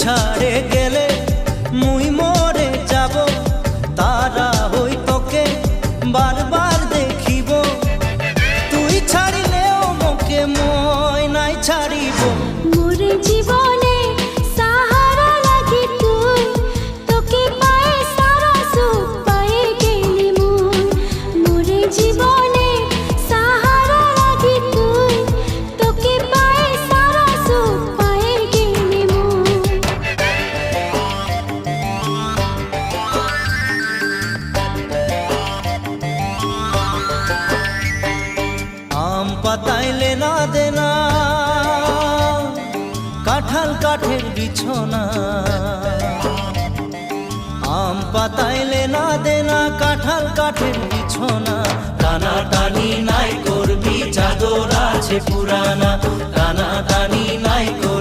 ছাড়ে গেলে মুই মরে যাব, তারা হই তোকে বারবার দেখিব। তুই ছাড়িলেও মোকে মই নাই ছাড়িব। মোরে জীবনে সাহারা লাগি তুই, তোকে পায়ে সারা সুখ পায়ে গেলি মুই। মোরে জীবনে সাহারা লাগি তুই, তোকে পায়ে সারা সুখ পায়ে গেলি মুই। আম পাতাইলে না দেনা, কাঁঠাল কাঠের বিছনা। আম পাতাইলে না দেনা, কাঁঠাল কাঠের বিছনা। টানা টানি নাই করবি, চাদর আছে পুরানা। টানা টানি নাই করবি।